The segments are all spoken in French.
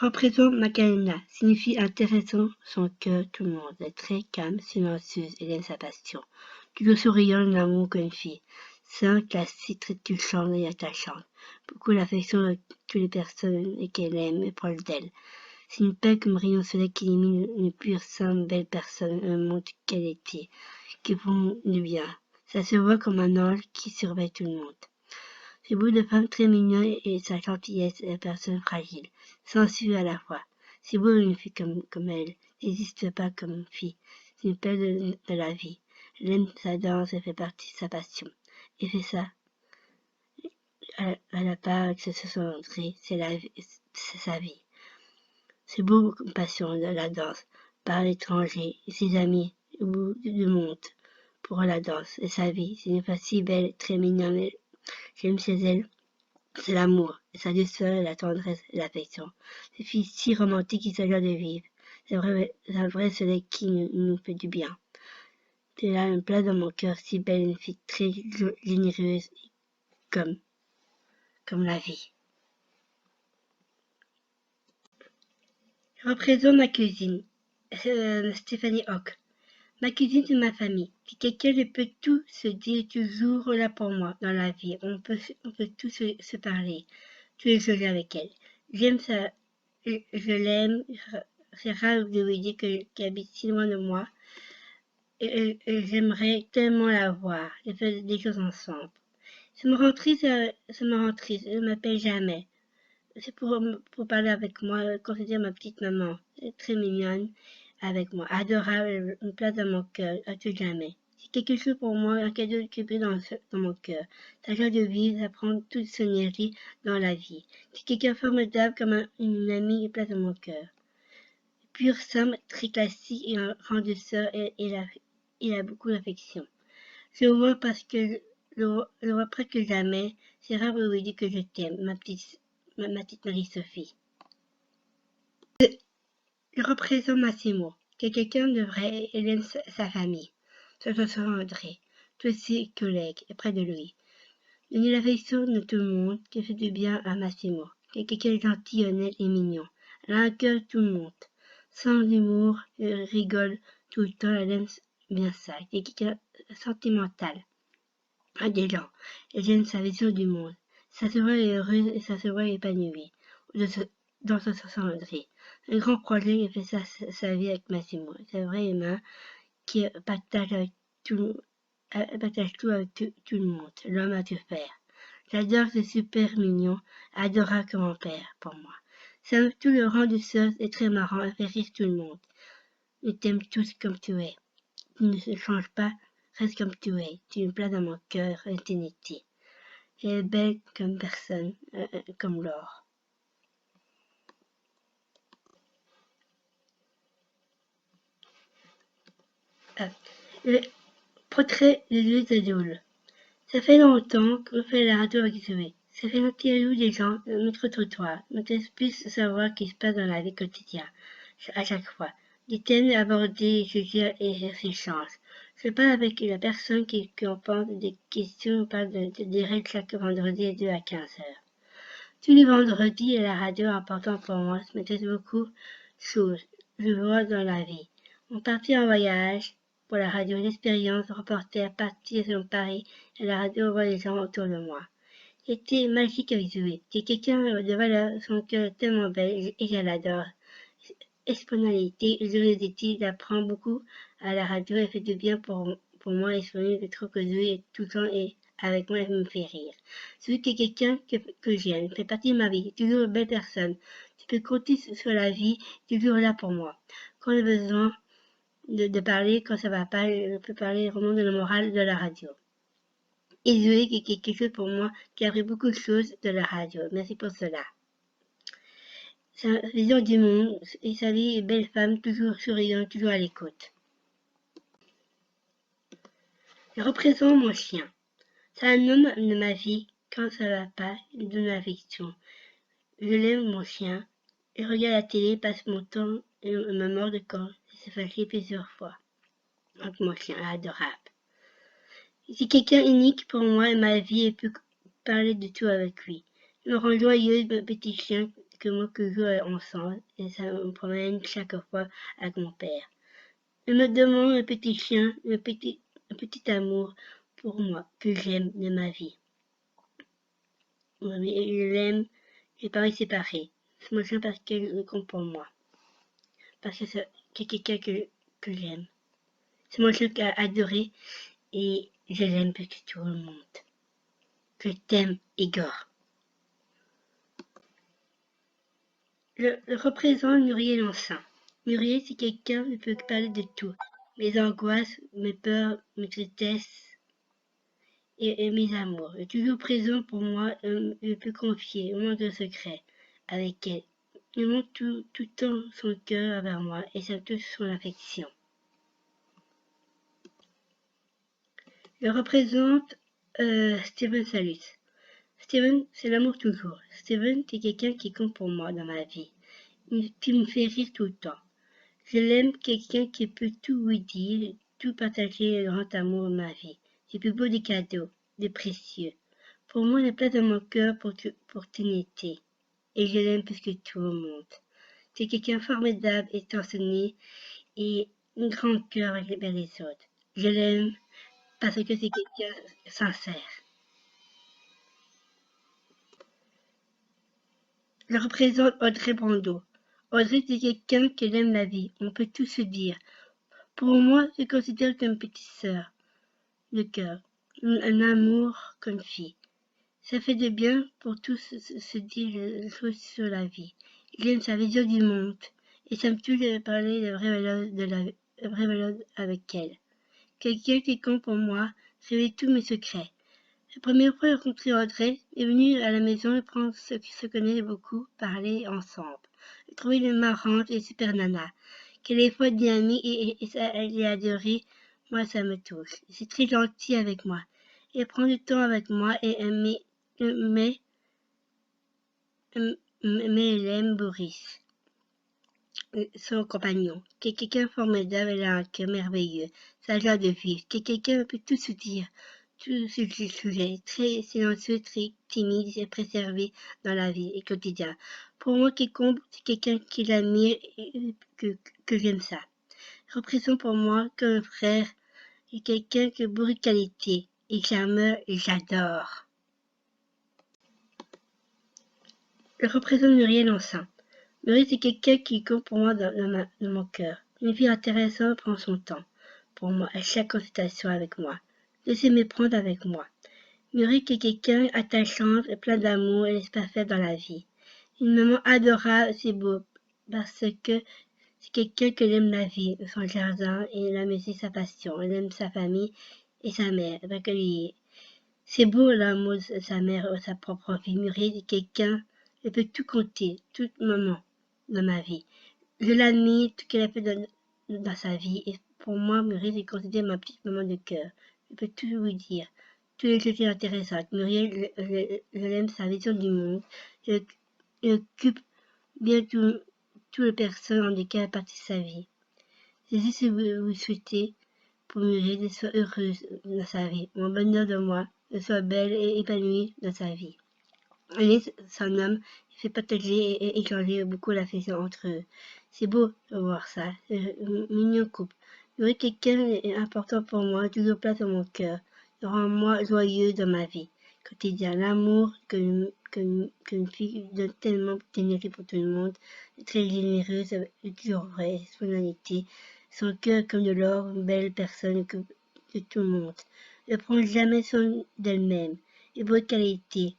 Représente Macarena signifie intéressant son cœur tout le monde, est très calme, silencieuse, elle aime sa passion. Toujours souriant, l'amour qu'une fille. Simple, classique, très touchante et attachante. Beaucoup d'affection de toutes les personnes et qu'elle aime et proche d'elle. C'est une paix comme rayon soleil qui illumine une pure, simple, belle personne, un monde qu'elle était, qui font du bien. Ça se voit comme un ange qui surveille tout le monde. C'est beau de femme très mignonne et sa gentillesse est personne fragile, sensuelle à la fois. C'est beau une fille comme elle, n'existe pas comme fille. C'est une perle de la vie. Elle aime sa danse, elle fait partie de sa passion. Elle fait ça à la part avec son entrée, c'est sa vie. C'est beau comme passion de la danse, par l'étranger, ses amis, au bout du monde, pour la danse et sa vie. C'est une femme si belle, très mignonne. J'aime chez elle. C'est l'amour, sa douceur, la tendresse et l'affection. Ces filles si romantiques qui s'agit de vivre. C'est un vrai soleil qui nous fait du bien. Tu as une place dans mon cœur si belle, une fille très généreuse comme la vie. Je représente ma cuisine, Stéphanie Hock. Ma cuisine, c'est ma famille. C'est quelqu'un qui peut tout se dire, toujours là pour moi dans la vie. On peut tout se parler, tous les jours avec elle. J'aime ça, je l'aime. C'est rare de lui dire qu'elle habite si loin de moi. Et j'aimerais tellement la voir et faire des choses ensemble. Ça me rend triste, elle ne m'appelle jamais. C'est pour parler avec moi, considérer ma petite maman. Elle est très mignonne avec moi, adorable, une place dans mon cœur, à tout jamais. C'est quelque chose pour moi, un cadeau qui est dans mon cœur. Sa joie de vivre, ça prend toute son énergie dans la vie. C'est quelqu'un formidable comme une amie, une place dans mon cœur. Pure, simple, très classique et un grand douceur, il a beaucoup d'affection. Je le vois parce que le vois presque jamais. C'est rare de lui dire que je t'aime, ma petite Marie-Sophie. Je représente Massimo, qui est quelqu'un de vrai et aime sa famille. Son frère André, tous ses collègues et près de lui. Donner l'affection de tout le monde, qui fait du bien à Massimo, qui est quelqu'un de gentil, honnête et mignon. Elle a un cœur tout le monde. Sans humour, elle rigole tout le temps, elle aime bien ça. Elle est quelqu'un de sentimental. À des gens. Elle aime sa vision du monde. Ça se voit heureuse et ça se voit épanouie. Dans ce sens André. Un grand projet et fait sa vie avec Massimo. C'est un vrai humain qui partage tout avec tout le monde. L'homme à tout faire. J'adore, c'est super mignon, adorable comme un père pour moi. Ça tout le rang de sœur est très marrant, elle fait rire tout le monde. Nous t'aime tous comme tu es. Tu ne se changes pas, reste comme tu es. Tu es une place dans mon cœur, éternité. Elle est belle comme personne, comme l'or. Le portrait de Louise Adoul. Ça fait longtemps qu'on fait la radio avec Zoé. Ça fait l'interview des gens, notre trottoir, notre puisse savoir ce qui se passe dans la vie quotidienne, à chaque fois. Des thèmes abordés, jugés et s'échangent. Je parle avec la personne qui en pense des questions, on parle des règles chaque vendredi à 2 à 15 heures. Tous les vendredis, la radio est important pour moi, ça m'intéresse beaucoup de choses, je vois dans la vie. On partit en voyage pour la radio, l'expérience, reporter, partir sur Paris, et la radio voit les gens autour de moi. C'était magique avec Zoé. C'est quelqu'un de valeur, son cœur est tellement belle et je l'adore. Exponentialité, curiosité, j'apprends beaucoup à la radio, elle fait du bien pour moi et je trouve que Zoé est tout le temps et avec moi, elle me fait rire. Zoé est quelqu'un que j'aime, fait partie de ma vie, toujours une belle personne. Tu peux compter sur la vie, toujours là pour moi. Quand j'ai besoin de parler, quand ça va pas, je peux parler vraiment de la morale de la radio. Et Zoé est quelque chose pour moi qui a appris beaucoup de choses de la radio. Merci pour cela. Sa vision du monde et sa vie est belle femme, toujours souriante, toujours à l'écoute. Je représente mon chien. C'est un homme de ma vie. Quand ça va pas, il me donne l'affection. Je l'aime, mon chien. Je regarde la télé, passe mon temps et me mord de quand il s'est fâché plusieurs fois. Donc mon chien est adorable. C'est quelqu'un unique pour moi et ma vie et peut parler de tout avec lui. Il me rend joyeuse, mon petit chien, que moi que joue ensemble, et ça me promène chaque fois avec mon père. Il me demande un petit chien, un petit amour pour moi, que j'aime de ma vie. Oui, je l'aime, j'ai pas envie de séparer. C'est mon chien parce qu'il compte pour moi. Parce que c'est quelqu'un que j'aime. C'est mon chien qu'a adoré et je l'aime plus que tout le monde. Je t'aime, Igor. Je représente Muriel Ancin. Muriel, c'est quelqu'un qui peut parler de tout. Mes angoisses, mes peurs, mes tristesses et mes amours. Elle est toujours présent pour moi, je peux confier au moindre secret avec elle. Elle montre tout le temps son cœur vers moi et ça touche son affection. Je représente Steven Salus. Steven, c'est l'amour toujours. Steven, c'est quelqu'un qui compte pour moi dans ma vie, qui me fait rire tout le temps. Je l'aime, quelqu'un qui peut tout lui dire, tout partager le grand amour de ma vie. C'est plus beau des cadeaux, des précieux. Pour moi, il y a place dans mon cœur pour t'unité. Et je l'aime plus que tout le monde. C'est quelqu'un formidable et attentionné et un grand cœur avec les autres. Je l'aime parce que c'est quelqu'un sincère. Je représente Audrey Brando. Audrey, c'est quelqu'un qui aime la vie. On peut tout se dire. Pour moi, je considère comme petite sœur de cœur, un amour comme fille. Ça fait de bien pour tous se dire les choses sur la vie. J'aime sa vision du monde et ça me touche de parler de vraies valeurs avec elle. Quelqu'un qui compte pour moi, révèle tous mes secrets. La première fois que j'ai rencontré Audrey, est venue à la maison et prendre ce qui se connaît beaucoup, parler ensemble. J'ai trouvé le marrante et super nana, qu'elle est folle dynamique et ça, elle est adorée. Moi, ça me touche. C'est très gentil avec moi. Elle prend du temps avec moi et mais elle aime Boris, son compagnon, qui est quelqu'un de formidable, elle a un cœur merveilleux, sa joie de vivre, qui est quelqu'un qui peut tout se dire, tout ce sujet, très silencieux, très timide et préservé dans la vie et quotidien. Pour moi, quiconque, c'est quelqu'un qui l'admire et que j'aime ça. Représente pour moi comme un frère et quelqu'un qui est bourré de qualité et charmeur et j'adore. Je représente Muriel Ancin. Muriel, c'est quelqu'un qui compte pour moi dans mon cœur. Une fille intéressante prend son temps pour moi à chaque consultation avec moi. Laissez me prendre avec moi. Muriel est quelqu'un attachante et plein d'amour et laisse pas faire dans la vie. Une maman adorable, c'est beau parce que c'est quelqu'un qui aime la vie, son jardin et la musique, sa passion. Elle aime sa famille et sa mère. C'est beau l'amour de sa mère ou sa propre vie. Muriel est quelqu'un, elle peut tout compter, tout moment dans ma vie. Je l'admire, tout ce qu'elle a fait dans sa vie. Et pour moi, Muriel est considérée ma petite maman de cœur. Je peux tout lui dire. Toutes les choses intéressantes. Muriel, je l'aime, sa vision du monde. Elle occupe bien toutes les personnes handicapées à partir de sa vie. C'est juste si vous souhaitez pour Muriel qu'elle soit heureuse dans sa vie. Mon bonheur de moi, qu'elle soit belle et épanouie dans sa vie. Elle est son homme, il fait partager et échanger beaucoup l'affection entre eux. C'est beau de voir ça, c'est une mignon couple. Muriel, quelqu'un est important pour moi, toujours place dans mon cœur. Il rend moi joyeux dans ma vie quotidienne. L'amour qu'une fille donne tellement d'énergie pour tout le monde, est très généreuse, toujours vraie, spontanéité. Son cœur comme de l'or, une belle personne que tout le monde. Elle ne prend jamais soin d'elle-même. Et bonne qualité.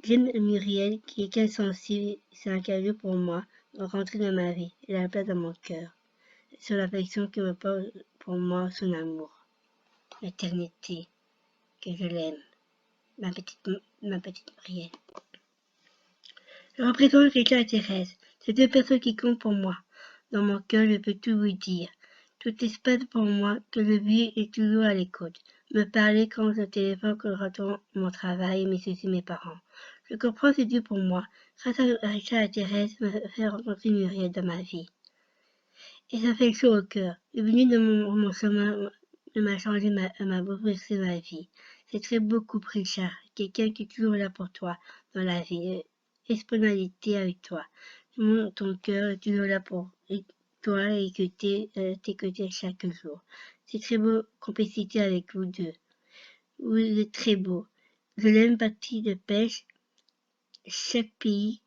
J'aime Muriel, qui est insensible, c'est un cadeau pour moi, de rentrer dans ma vie, et la place dans mon cœur. Sur l'affection que me porte pour moi son amour. L'éternité, que je l'aime. Ma petite Muriel. Je représente Rita et Thérèse. C'est deux personnes qui comptent pour moi. Dans mon cœur, je peux tout lui dire. Tout espace pour moi, que je vis est toujours à l'écoute. Me parler quand je téléphone, quand je retourne mon travail, mes soucis, mes parents. Je comprends ce Dieu pour moi. Grâce à Richard et Thérèse, me fait rencontrer Muriel dans ma vie. Et ça fait chaud au cœur. Le venu de mon chemin m'a changé, m'a bouleversé ma vie. C'est très beaucoup Richard, quelqu'un qui est toujours là pour toi dans la vie. disponibilité avec toi. Ton cœur est toujours là pour toi et t'écouter chaque jour. C'est très beau, complicité avec vous deux. Vous êtes très beau. Je l'aime partie de pêche. Chaque pays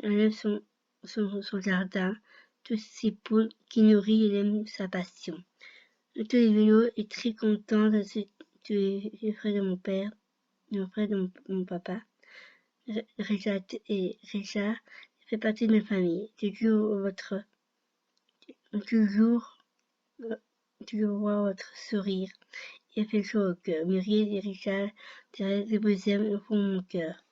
enlève son jardin, tous ses poules qui nourrit et aime sa passion. Tous les vélos est très content de le frère de mon père, le frère de mon papa. Richard fait partie de ma famille. Toujours voir votre sourire et fait chaud au cœur. Muriel et Richard, Thérèse et vous aime au fond de mon cœur.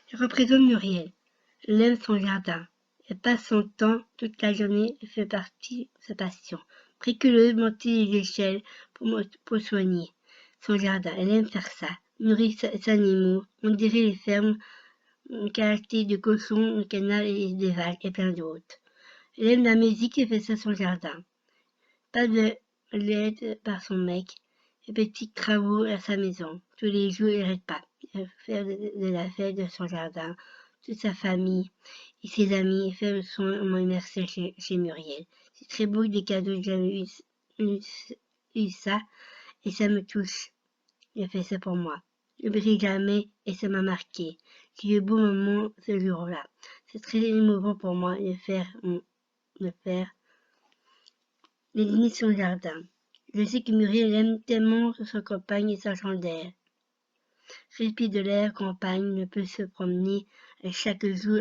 Je représente Muriel. Elle aime son jardin. Elle passe son temps toute la journée et fait partie de sa passion. Bricoleuse, monter les échelles pour soigner son jardin. Elle aime faire ça. Nourrir ses animaux. On dirait les fermes, caractère de cochons, de canal et des vaches et plein d'autres. Elle aime la musique et fait ça son jardin. Pas de l'aide par son mec. Les petits travaux à sa maison. Tous les jours, elle n'arrête pas. Elle fait de la fête de son jardin. Toute sa famille et ses amis et faire son anniversaire chez Muriel. C'est très beau des cadeaux que j'avais eu ça et ça me touche. Il a fait ça pour moi. Je n'oublierai jamais et ça m'a marqué. J'ai eu un beau moment ce jour-là. C'est très émouvant pour moi de faire les son jardin. Je sais que Muriel aime tellement sa campagne et sa chandelle. Respire de l'air campagne, ne peut se promener chaque jour.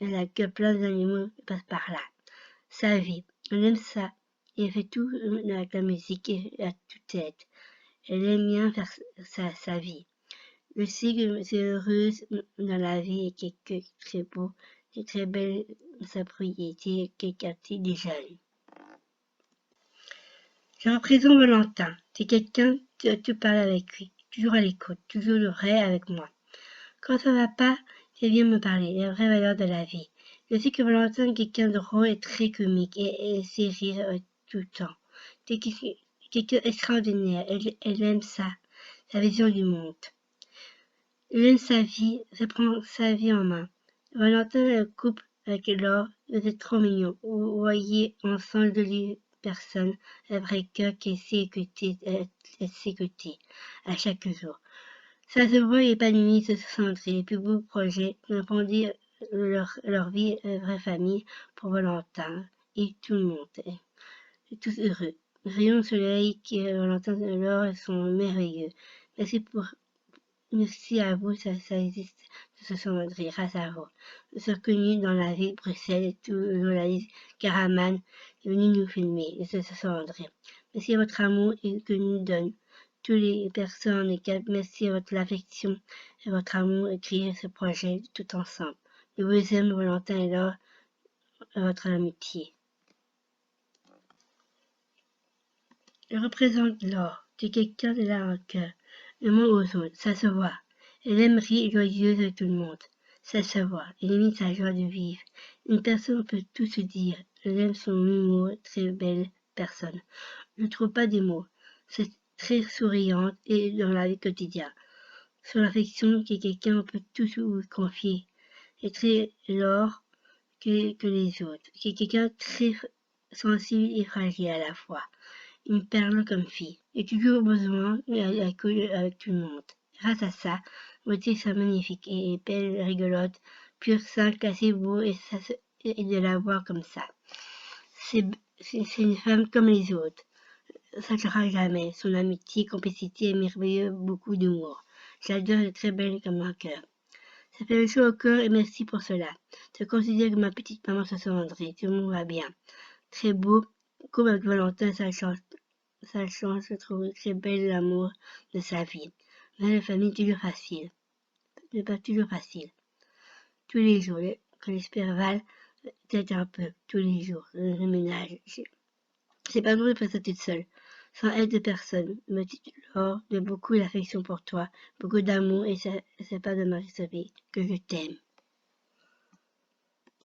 Elle a que plein d'animaux qui passent par là. Sa vie, elle aime ça. Elle fait tout avec la musique et à toute tête. Elle aime bien faire sa vie. Je sais que c'est heureuse dans la vie et quelque très beau, c'est très belle sa propriété, quelque quartier des jeunes. Je représente Valentin. C'est quelqu'un, tu parles avec lui, toujours à l'écoute, toujours le vrai avec moi. Quand ça va pas, il vient me parler, les vraies valeurs de la vie. Je sais que Valentin est quelqu'un de drôle et très comique et sait rire tout le temps. C'est quelqu'un d'extraordinaire. Elle aime ça, sa vision du monde. Elle aime sa vie, elle prend sa vie en main. Valentin le couple avec Laure, vous êtes trop mignons. Vous voyez ensemble de lui personne, un vrai cœur qui sait écouter à chaque jour. Ça se voit épanoui, se centrer, les plus beaux projets, répondre leur vie, vraie famille pour Valentin et tout le monde. Et tous heureux. Les rayons de soleil qui Valentin et Laure sont merveilleux. Merci à vous, ça existe, ce sont grâce à vous. Nous sommes connus dans la ville de Bruxelles et tout le journaliste Caraman est venu nous filmer, et ce sont André. Merci à votre amour et que nous donne toutes les personnes et merci à votre affection et votre amour et créer ce projet tout ensemble. Je vous aime, Valentin et Laure, à votre amitié. Je représente Laure, c'est quelqu'un de là en cœur. Le monde aux autres, ça se voit. Elle aime rire joyeuse de tout le monde. Ça se voit. Elle aime sa joie de vivre. Une personne peut tout se dire. Elle aime son humour, très belle personne. Je ne trouve pas des mots. C'est très souriante et dans la vie quotidienne. Sur l'affection que quelqu'un peut tout vous confier. Et très Laure que les autres. Qui est quelqu'un très sensible et fragile à la fois. Une perle comme fille. J'ai toujours besoin avec tout le monde. Grâce à ça, votre sont magnifique et belle, rigolote, pure, simple, assez beau et de la voir comme ça. C'est une femme comme les autres. Ça ne changera jamais. Son amitié, complicité est merveilleuse, beaucoup d'humour. J'adore, elle est très belle comme un cœur. Ça fait le chaud au cœur et merci pour cela. Je considère que ma petite maman se sent André. Tout le monde va bien. Très beau. Comme avec Valentin, ça change, je trouve très belle l'amour de sa vie. Mais la famille, toujours facile. C'est pas toujours facile. Tous les jours, quand j'espère Val, peut-être un peu, tous les jours, le ménage. C'est pas drôle de faire ça toute seule, sans aide de personne. Me dit Laure de beaucoup d'affection pour toi, beaucoup d'amour, et c'est pas de Marie-Sophie que je t'aime.